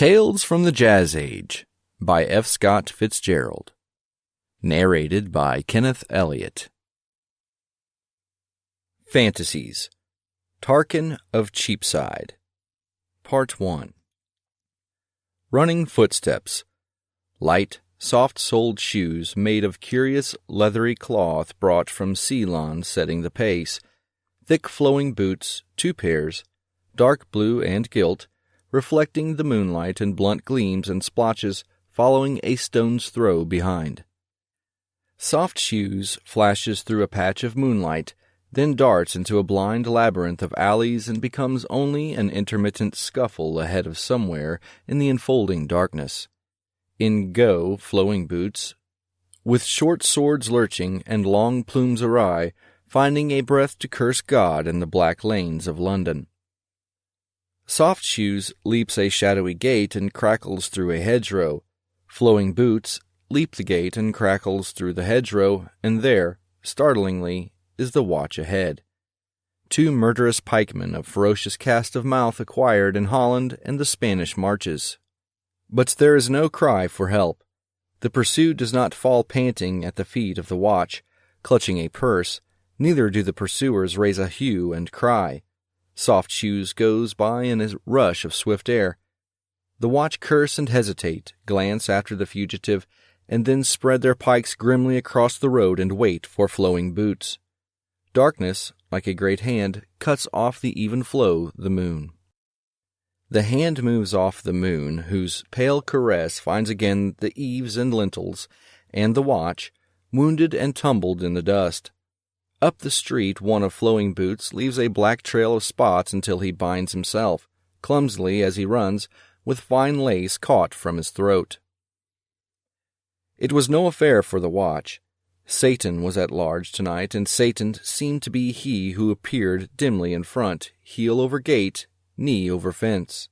Tales from the Jazz Age by F. Scott Fitzgerald. Narrated by Kenneth Elliott. Fantasies. Tarquin of Cheapside. Part 1. Running footsteps. Light, soft-soled shoes made of curious leathery cloth brought from Ceylon setting the pace. Thick flowing boots, 2 pairs, dark blue and gilt, reflecting the moonlight in blunt gleams and splotches following a stone's throw behind. Soft shoes flashes through a patch of moonlight, then darts into a blind labyrinth of alleys and becomes only an intermittent scuffle ahead of somewhere in the enfolding darkness. In go, flowing boots, with short swords lurching and long plumes awry, finding a breath to curse God in the black lanes of London. Soft shoes leaps a shadowy gate and crackles through a hedgerow. Flowing boots leap the gate and crackles through the hedgerow, and there, startlingly, is the watch ahead. 2 murderous pikemen of ferocious cast of mouth acquired in Holland and the Spanish marches. But there is no cry for help. The pursued does not fall panting at the feet of the watch, clutching a purse, neither do the pursuers raise a hue and cry. Soft shoes goes by in a rush of swift air. The watch curse and hesitate, glance after the fugitive, and then spread their pikes grimly across the road and wait for flowing boots. Darkness, like a great hand, cuts off the even flow, the moon. The hand moves off the moon, whose pale caress finds again the eaves and lintels, and the watch, wounded and tumbled in the dust. Up the street, one of flowing boots leaves a black trail of spots until he binds himself, clumsily as he runs, with fine lace caught from his throat. It was no affair for the watch. Satan was at large tonight, and Satan seemed to be he who appeared dimly in front, heel over gate, knee over fence.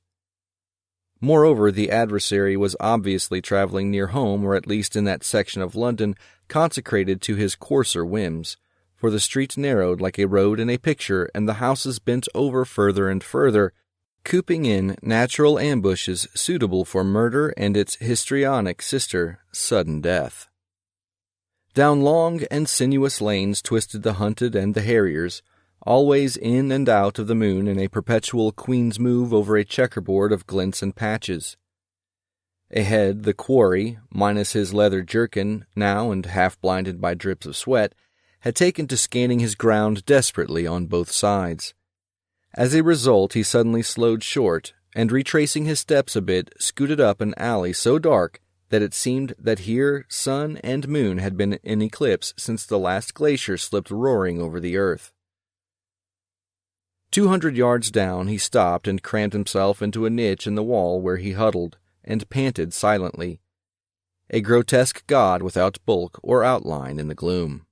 Moreover, the adversary was obviously traveling near home, or at least in that section of London consecrated to his coarser whims, for the street narrowed like a road in a picture, and the houses bent over further and further, cooping in natural ambushes suitable for murder and its histrionic sister, sudden death. Down long and sinuous lanes twisted the hunted and the harriers, always in and out of the moon in a perpetual queen's move over a checkerboard of glints and patches. Ahead, the quarry, minus his leather jerkin, now and half-blinded by drips of sweat, had taken to scanning his ground desperately on both sides. As a result, he suddenly slowed short, and retracing his steps a bit, scooted up an alley so dark that it seemed that here sun and moon had been in eclipse since the last glacier slipped roaring over the earth. 200 yards down, he stopped and crammed himself into a niche in the wall where he huddled, and panted silently, a grotesque god without bulk or outline in the gloom.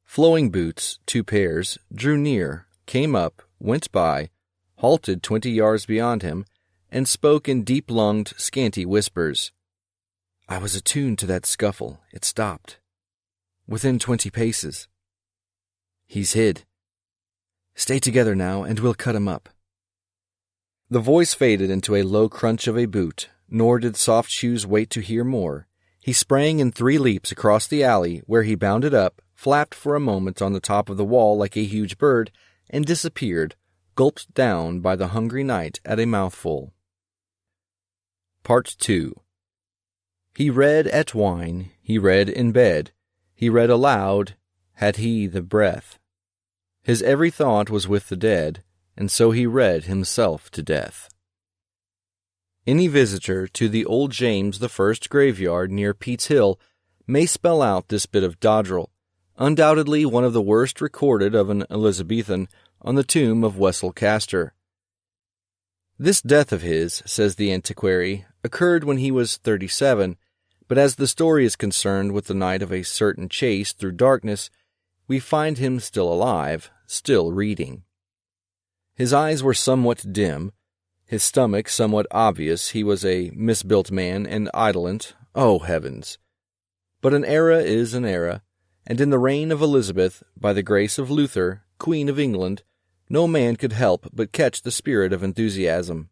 Flowing boots, 2 pairs, drew near, came up, went by, halted 20 yards beyond him, and spoke in deep-lunged, scanty whispers. I was attuned to that scuffle. It stopped. Within 20 paces. He's hid. Stay together now, and we'll cut him up. The voice faded into a low crunch of a boot, nor did Soft Shoes wait to hear more. He sprang in 3 leaps across the alley, where he bounded up, flapped for a moment on the top of the wall like a huge bird, and disappeared, gulped down by the hungry night at a mouthful. Part 2. He read at wine, he read in bed, he read aloud, had he the breath. His every thought was with the dead, and so he read himself to death. Any visitor to the old James I graveyard near Pete's Hill may spell out this bit of doggerel, undoubtedly one of the worst recorded of an Elizabethan, on the tomb of Wessel Caster. This death of his, says the antiquary, occurred when he was 37, but as the story is concerned with the night of a certain chase through darkness, we find him still alive, still reading. His eyes were somewhat dim, his stomach somewhat obvious. He was a misbuilt man and idolent, oh heavens! But an era is an era, and in the reign of Elizabeth, by the grace of Luther, Queen of England, no man could help but catch the spirit of enthusiasm.